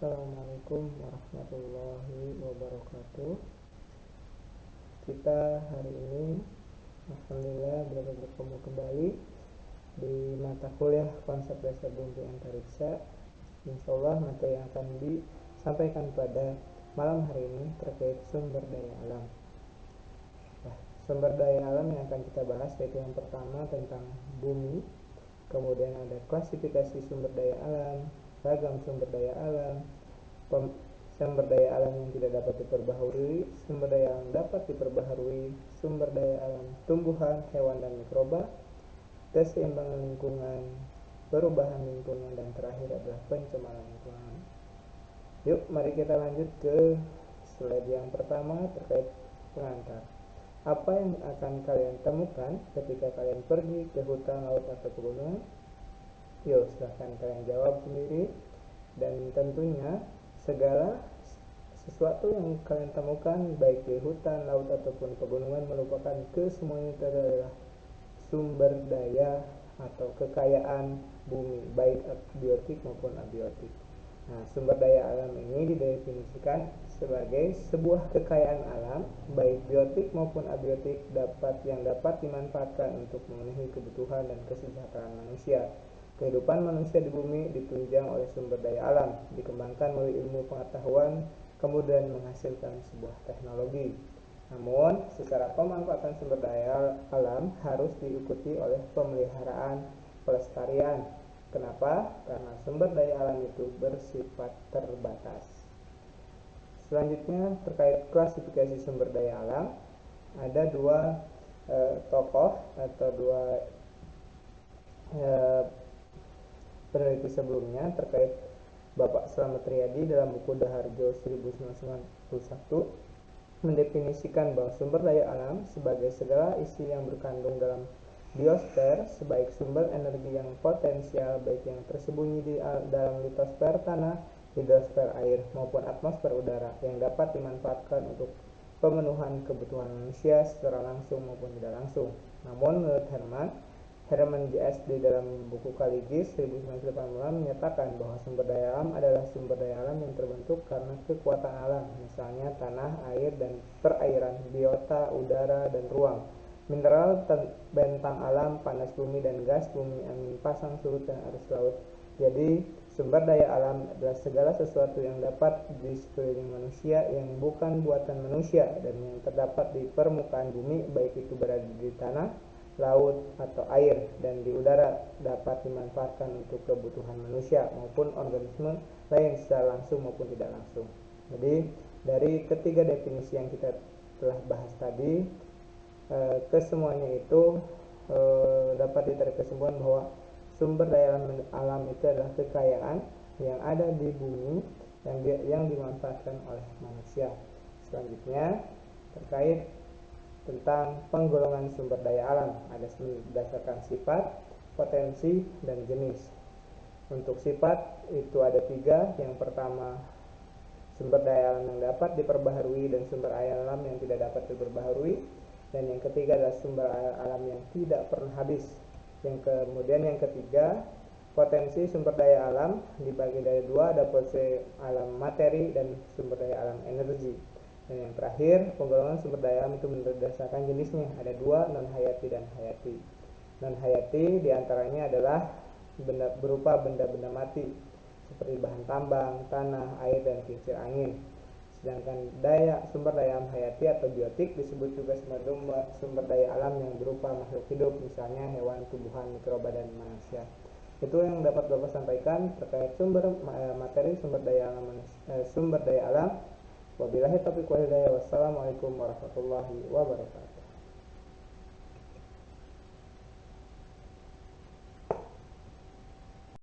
Assalamualaikum warahmatullahi wabarakatuh. Kita hari ini alhamdulillah dapat bertemu kembali di mata kuliah konsep dasar bumi antariksa. Insyaallah materi yang akan disampaikan pada malam hari ini terkait sumber daya alam. Sumber daya alam yang akan kita bahas yaitu yang pertama tentang bumi, kemudian ada klasifikasi sumber daya alam, ragam sumber daya alam, sumber daya alam yang tidak dapat diperbaharui, sumber daya alam dapat diperbaharui, sumber daya alam tumbuhan, hewan, dan mikroba, keseimbangan lingkungan, perubahan lingkungan, dan terakhir adalah pencemaran lingkungan. Yuk, mari kita lanjut ke slide yang pertama terkait pengantar. Apa yang akan kalian temukan ketika kalian pergi ke hutan, laut, atau pegunungan? Yuk, silahkan kalian jawab sendiri. Dan tentunya segala sesuatu yang kalian temukan baik di hutan, laut, ataupun pegunungan merupakan kesemuanya itu adalah sumber daya atau kekayaan bumi, baik biotik maupun abiotik. Nah, sumber daya alam ini didefinisikan sebagai sebuah kekayaan alam, baik biotik maupun abiotik, yang dapat dimanfaatkan untuk memenuhi kebutuhan dan kesejahteraan manusia. Kehidupan manusia di bumi ditunjang oleh sumber daya alam, dikembangkan melalui ilmu pengetahuan, kemudian menghasilkan sebuah teknologi. Namun, secara pemanfaatan sumber daya alam harus diikuti oleh pemeliharaan pelestarian. Kenapa? Karena sumber daya alam itu bersifat terbatas. Selanjutnya, terkait klasifikasi sumber daya alam, ada dua tokoh atau dua peneliti sebelumnya terkait Bapak Slamet Riyadi dalam buku Daharjo 1991 mendefinisikan bahwa sumber daya alam sebagai segala isi yang berkandung dalam biosfer sebaik sumber energi yang potensial baik yang tersembunyi di dalam litosfer tanah, hidrosfer air maupun atmosfer udara yang dapat dimanfaatkan untuk pemenuhan kebutuhan manusia secara langsung maupun tidak langsung. Namun menurut Herman J.S. di dalam buku Kaligis 1980 menyatakan bahwa sumber daya alam adalah sumber daya alam yang terbentuk karena kekuatan alam, misalnya tanah, air, dan perairan, biota, udara, dan ruang, mineral, bentang alam, panas bumi dan gas bumi, angin pasang surut, dan arus laut. Jadi, sumber daya alam adalah segala sesuatu yang dapat di sekeliling manusia yang bukan buatan manusia dan yang terdapat di permukaan bumi, baik itu berada di tanah, laut, atau air, dan di udara dapat dimanfaatkan untuk kebutuhan manusia maupun organisme lain secara langsung maupun tidak langsung. Jadi dari ketiga definisi yang kita telah bahas tadi, kesemuanya itu dapat ditarik kesimpulan bahwa sumber daya alam itu adalah kekayaan yang ada di bumi yang dimanfaatkan oleh manusia. Selanjutnya terkait tentang penggolongan sumber daya alam, ada berdasarkan sifat, potensi, dan jenis. Untuk sifat itu ada 3. Yang pertama, sumber daya alam yang dapat diperbaharui dan sumber daya alam yang tidak dapat diperbaharui. Dan yang ketiga adalah sumber alam yang tidak pernah habis. Kemudian yang ketiga, potensi sumber daya alam dibagi dari 2, ada potensi alam materi dan sumber daya alam energi. Dan yang terakhir, penggolongan sumber daya alam itu berdasarkan jenisnya, ada 2, non hayati dan hayati. Non hayati diantaranya adalah berupa benda-benda mati seperti bahan tambang, tanah, air, dan kincir angin. Sedangkan sumber daya alam hayati atau biotik disebut juga sebagai sumber daya alam yang berupa makhluk hidup, misalnya hewan, tumbuhan, mikroba, dan manusia. Itu yang dapat Bapak sampaikan terkait sumber materi sumber daya alam. Wabillahi taufiq wal hidayah. Wassalamualaikum warahmatullahi wabarakatuh.